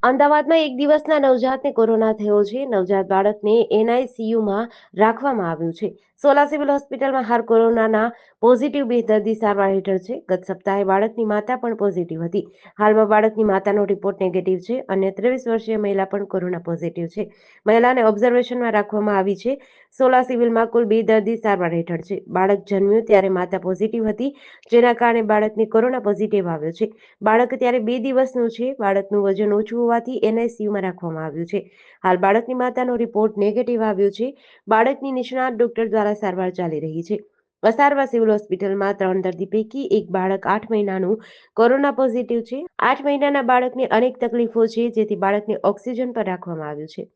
અમદાવાદમાં એક દિવસના નવજાતને કોરોના થયો છે. નવજાત બાળકને એનઆઈસીયુમાં રાખવામાં આવ્યું છે. સોલા સિવિલ હોસ્પિટલમાં હાલ કોરોનાના પોઝિટિવ 2 દર્દી સારવાર હેઠળ છે. ગત સપ્તાહે બાળકની માતા પણ પોઝિટિવ હતી. હાલમાં બાળકની માતાનો રિપોર્ટ નેગેટિવ છે અને 23 વર્ષીય મહિલા પણ કોરોના પોઝિટિવ છે. મહિલાને ઓબ્ઝર્વેશનમાં રાખવામાં આવી છે. સોલા સિવિલમાં કુલ 2 દર્દી સારવાર હેઠળ છે. બાળક જન્મ્યું ત્યારે માતા પોઝિટિવ હતી, જેના કારણે બાળકને કોરોના પોઝિટિવ આવ્યો છે. બાળક ત્યારે 2 દિવસનું છે. બાળકનું વજન ઓછું હોવાથી એનઆઈસીયુમાં રાખવામાં આવ્યું છે. હાલ બાળકની માતાનો રિપોર્ટ નેગેટિવ આવ્યો છે. બાળકની નિષ્ણાત ડોક્ટર દ્વારા સારવાર ચાલી રહી છે. વસારવા સિવિલ હોસ્પિટલમાં 3 દર્દી પૈકી એક બાળક 8 મહિનાનું કોરોના પોઝિટિવ છે. 8 મહિનાના બાળકને અનેક તકલીફો છે, જેથી બાળકને ઓક્સિજન પર રાખવામાં આવ્યું છે.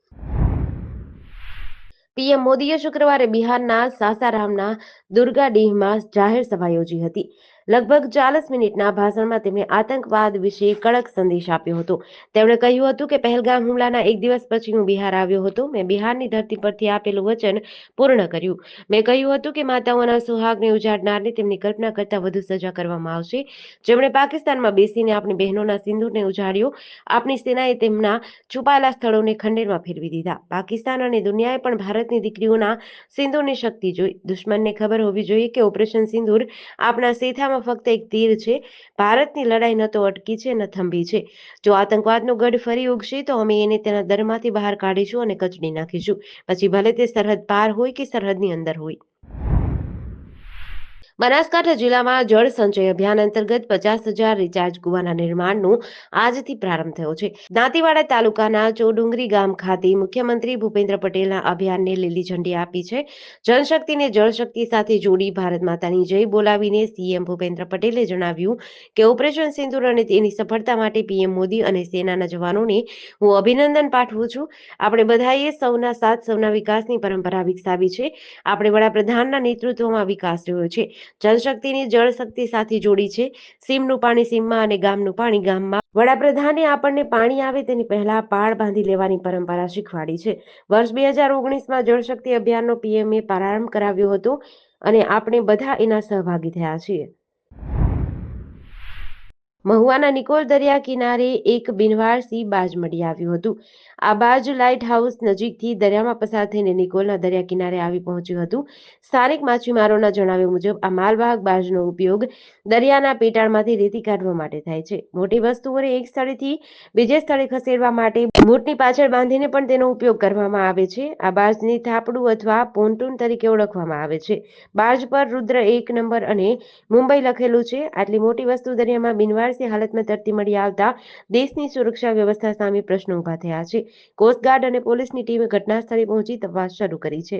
પીએમ મોદીએ શુક્રવારે બિહારના સાસારામના દુર્ગાડીહમાં જાહેર સભા યોજી હતી. લગભગ 40 મિનિટના ભાષણમાં તેમણે આતંકવાદ વિશે કડક સંદેશ આપ્યો હતો. તેમણે કહ્યું હતું કે પહેલગામ હુમલાના એક દિવસ પછી હું બિહાર આવ્યો હતો. મેં બિહારની ધરતી પરથી આપેલું વચન પૂર્ણ કર્યું. મેં કહ્યું હતું કે માતાઓના સુહાગને ઉજાડનારને તેમની કલ્પના કરતાં વધુ સજા કરવામાં આવશે. જેમણે પાકિસ્તાનમાં બેસીને આપણી બહેનોના સિંદૂરને ઉજાડ્યો, આપણી સેનાએ તેમના છુપાયેલા સ્થળોને ખંડેરમાં ફેરવી દીધા. પાકિસ્તાન અને દુનિયાએ પણ ભારતની દીકરીઓના સિંદૂરની શક્તિ જોઈ. દુશ્મનને ખબર હોવી જોઈએ કે ઓપરેશન સિંદૂર આપણા સેથામાં ફક્ત એક તીર છે. ભારતની લડાઈ ન તો અટકી છે, ન થંભી છે. જો આતંકવાદનો ગઢ ફરી ઉગશે તો અમે એને તેના દરમાંથી બહાર કાઢીશું અને કચડી નાખીશું, પછી ભલે તે સરહદ પાર હોય કે સરહદની અંદર હોય. બનાસકાંઠા જિલ્લામાં જળ સંચય અભિયાન અંતર્ગત 50,000 રિચાર્જ કુવાના નિર્માણનો આજથી પ્રારંભ થયો છે. દાંતીવાડા તાલુકાના ચોડુંગરી ગામ ખાતે મુખ્યમંત્રી ભૂપેન્દ્ર પટેલના અભિયાનને લીલી ઝંડી આપી છે. જનશક્તિને જળશક્તિ સાથે જોડી ભારત માતાની જય બોલાવીને સીએમ ભૂપેન્દ્ર પટેલે જણાવ્યું કે ઓપરેશન સિંદૂર અને તેની સફળતા માટે પીએમ મોદી અને સેનાના જવાનોને હું અભિનંદન પાઠવું છું. આપણે બધાએ સૌના સાથ સૌના વિકાસની પરંપરા વિકસાવી છે. આપણે વડાપ્રધાનના નેતૃત્વમાં વિકાસ રહ્યો છે. જલશક્તિની જળશક્તિ સાથે જોડી છે. સીમનું પાણી સીમમાં અને ગામનું પાણી ગામમાં. વડાપ્રધાને આપણને પાણી આવે તેની પહેલા પાળ બાંધી લેવાની પરંપરા શીખવાડી છે. વર્ષ 2019માં જળશક્તિ અભિયાનનો પીએમએ પ્રારંભ કરાવ્યો હતો અને આપણે બધા એના સહભાગી થયા છીએ. મહુવાના નિકોલ દરિયા કિનારે એક બિનવારસી બાજ મળી આવ્યું હતું. આ બાજ લાઇટ હાઉસ નજીકથી દરિયામાં પસાર થઈને નિકોલના દરિયા કિનારે આવી પહોંચ્યું હતું. સ્થાનિક માછીમારોના જણાવ્યા મુજબ આ માલવાહક બાજનો ઉપયોગ દરિયાના પેટાળમાંથી રેતી કાઢવા માટે થાય છે. મોટી વસ્તુઓને એક સ્થળેથી બીજે સ્થળે ખસેડવા માટે બોટની પાછળ બાંધીને પણ તેનો ઉપયોગ કરવામાં આવે છે. આ બાજને થાપડું અથવા પોન્ટૂન તરીકે ઓળખવામાં આવે છે. બાજ પર રુદ્ર 1 નંબર અને મુંબઈ લખેલું છે. આટલી મોટી વસ્તુ દરિયામાં બિનવારસી હાલતમાં તરતી મળી આવતા દેશની સુરક્ષા વ્યવસ્થા સામે પ્રશ્નો ઉભા થયા છે. કોસ્ટગાર્ડ અને પોલીસની ટીમે ઘટના સ્થળે પહોંચી તપાસ શરૂ કરી છે.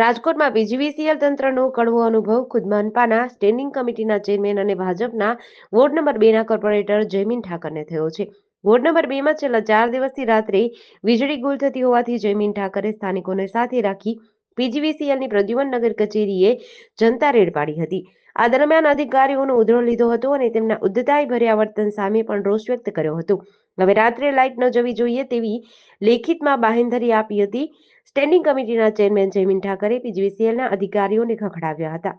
રાજકોટમાં પીજીવીસીએલ તંત્રનો કડવો અનુભવ. ખુદ મનપાના સ્ટેન્ડિંગ કમિટીના ચેરમેન અને ભાજપના વોર્ડ નંબર 2ના કોર્પોરેટર જયમીન ઠાકરને થયો છે. વોર્ડ નંબર 2માં છેલ્લા 4 દિવસથી રાત્રે વીજળી ગુલ થતી હોવાથી જયમીન ઠાકરે સ્થાનિકોને સાથે રાખી પીજીવીસીએલની પ્રદ્યુમન નગર કચેરીએ જનતા રેડ પાડી હતી. આ દરમિયાન અધિકારીઓનો ઉધડો લીધો હતો અને તેમના ઉદ્ધતાઈ ભર્યા વર્તન સામે પણ રોષ વ્યક્ત કર્યો હતો. હવે રાત્રે લાઇટ ન જવી જોઈએ તેવી લેખિતમાં બાહેંધરી આપી હતી. સ્ટેન્ડિંગ કમિટીના ચેરમેન જયમીન ઠાકરે પીજીવીસીએલના અધિકારીઓને ખખડાવ્યા હતા.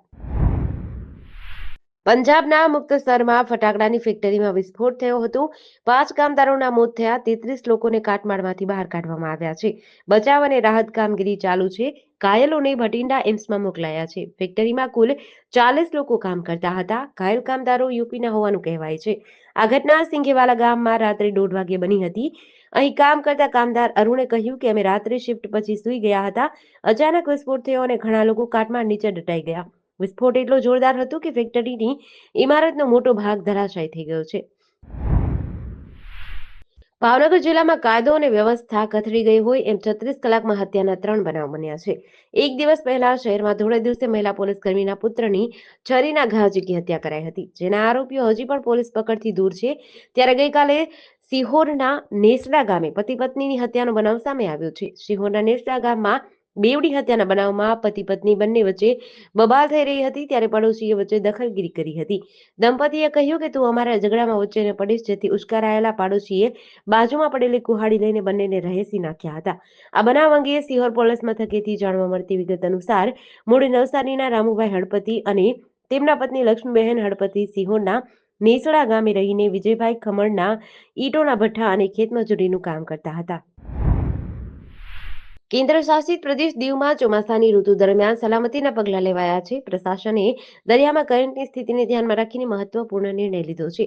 પંજાબના મુક્તસરમાં ફટાકડાની ફેક્ટરીમાં વિસ્ફોટ થયો હતો. 5 કામદારોના મોત થયા. 33 લોકોને કાટમાળમાંથી બહાર કાઢવામાં આવ્યા છે. બચાવ અને રાહત કામગીરી ચાલુ છે. ઘાયલોને ભટિંડા એમ્સમાં મોકલાયા છે. ફેક્ટરીમાં કુલ 40 લોકો કામ કરતા હતા. ઘાયલ કામદારો યુપીના હોવાનું કહેવાય છે. આ ઘટના સિંઘેવાલા ગામમાં રાત્રે 1:30 વાગ્યે બની હતી. અહીં કામ કરતા કામદાર અરુણે કહ્યું કે અમે રાત્રે શિફ્ટ પછી સૂઈ ગયા હતા. અચાનક વિસ્ફોટ થયો અને ઘણા લોકો કાટમાળ નીચે દટાઈ ગયા. વિસ્ફોટ એટલો જોરદાર હતો કે ફેક્ટરીની ઇમારતનો મોટો ભાગ ધરાશાયી થઈ ગયો છે. ભાવનગર જિલ્લામાં કાયદો અને વ્યવસ્થા કથળી ગઈ હોય એમ 36 કલાકમાં હત્યાના 3 બનાવ બન્યા છે. એક દિવસ પહેલા શહેરમાં ધોળે દિવસે મહિલા પોલીસકર્મીના પુત્રની છરીના ઘા ઝીકી હત્યા કરાઈ હતી, જેના આરોપીઓ હજી પણ પોલીસ પકડથી દૂર છે. ત્યારે ગઈકાલે સિહોરના નેસડા ગામે પતિ પત્નીની હત્યાનો બનાવ સામે આવ્યો છે. સિહોરના નેસડા ગામમાં બેવડી હત્યાના બનાવમાં પતિ પત્ની બંને વચ્ચે બબાલ થઈ રહી હતી, ત્યારે પડોશીએ વચ્ચે દખલગીરી કરી હતી. દંપતીએ કહ્યું કે તું અમારા ઝઘડામાં વચ્ચે ન પડીશ, જેથી ઉશ્કેરાયેલા પાડોશીએ બાજુમાં પડેલી કુહાડી લઈને બંનેને રહેસી નાખ્યા હતા. આ બનાવ અંગે સિહોર પોલીસ મથકેથી જાણવા મળતી વિગત અનુસાર મૂળ નવસારીના રામુભાઈ હળપતિ અને તેમના પત્ની લક્ષ્મીબહેન હળપતિ સિહોરના નેસડા ગામે રહીને વિજયભાઈ ખમણના ઈંટોના ભઠ્ઠા અને ખેતમજૂરીનું કામ કરતા હતા. કેન્દ્ર શાસિત પ્રદેશ દીવમાં ચોમાસાની ઋતુ દરમિયાન સલામતીના પગલાં લેવાયા છે. પ્રશાસને દરિયામાં કરંટની સ્થિતિને ધ્યાનમાં રાખીને મહત્વપૂર્ણ નિર્ણય લીધો છે.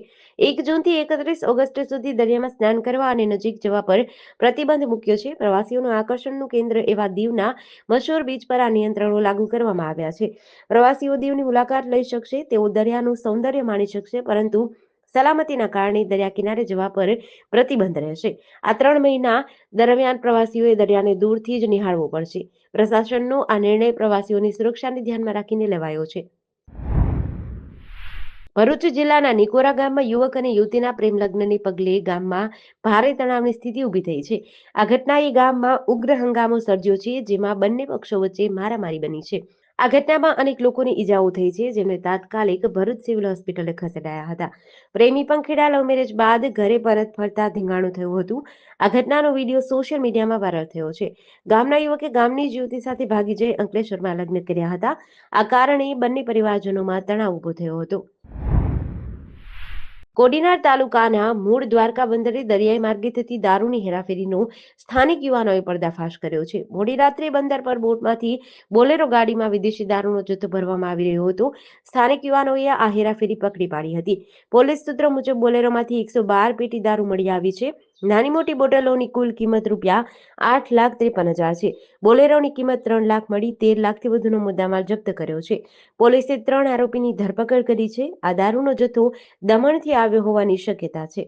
1 જૂનથી 31 ઓગસ્ટ સુધી દરિયામાં સ્નાન કરવા અને નજીક જવા પર પ્રતિબંધ મૂક્યો છે. પ્રવાસીઓનું આકર્ષણનું કેન્દ્ર એવા દીવના મશહૂર બીચ પર આ નિયંત્રણો લાગુ કરવામાં આવ્યા છે. પ્રવાસીઓ દીવની મુલાકાત લઈ શકશે, તેઓ દરિયાનું સૌંદર્ય માણી શકશે, પરંતુ સલામતીના કારણે દરિયા કિનારે જવા પર પ્રતિબંધ રહેશે. આ 3 મહિના દરમિયાન પ્રવાસીઓએ દરિયાને દૂરથી જ નિહાળવો પડશે. પ્રશાસનનો આ નિર્ણય પ્રવાસીઓની સુરક્ષાને ધ્યાનમાં રાખીને લેવાયો છે. ભરૂચ જિલ્લાના નિકોરા ગામમાં યુવક અને યુવતીના પ્રેમ લગ્નને પગલે ગામમાં ભારે તણાવની સ્થિતિ ઊભી થઈ છે. આ ઘટનાએ ગામમાં ઉગ્ર હંગામો સર્જ્યો છે, જેમાં બંને પક્ષો વચ્ચે મારામારી બની છે. આ ઘટનામાં અનેક લોકોને ઈજાઓ થઈ છે, જેમને તાત્કાલિક ભરૂચ સિવિલ હોસ્પિટલે ખસેડાયા હતા. પ્રેમી પંખીડા લવ મેરેજ બાદ ઘરે પરત ફરતા ધીંગાણું થયું હતું. આ ઘટનાનો વિડીયો સોશિયલ મીડિયામાં વાયરલ થયો છે. ગામના યુવકે ગામની જ યુવતી સાથે ભાગી જઈ અંકલેશ્વરમાં લગ્ન કર્યા હતા. આ કારણે બંને પરિવારજનોમાં તણાવ ઊભો થયો હતો. કોડીનાર તાલુકાના મૂળ દ્વારકા બંદરે દરિયાઈ માર્ગે થતી દારૂની હેરાફેરીનો સ્થાનિક યુવાનોએ પર્દાફાશ કર્યો છે. મોડી રાત્રે બંદર પર બોટમાંથી બોલેરો ગાડીમાં વિદેશી દારૂનો જથ્થો ભરવામાં આવી રહ્યો હતો. સ્થાનિક યુવાનોએ આ હેરાફેરી પકડી પાડી હતી. પોલીસ સૂત્રો મુજબ બોલેરોમાંથી 112 પેટી દારૂ મળી આવી છે. નાની મોટી બોટલોની કુલ કિંમત ₹8,53,000 છે. બોલેરોની કિંમત 3 લાખ મળી 13 લાખથી વધુનો મુદ્દામાલ જપ્ત કર્યો છે. પોલીસે 3 આરોપીની ધરપકડ કરી છે. આ દારૂનો જથ્થો દમણથી આવ્યો હોવાની શક્યતા છે.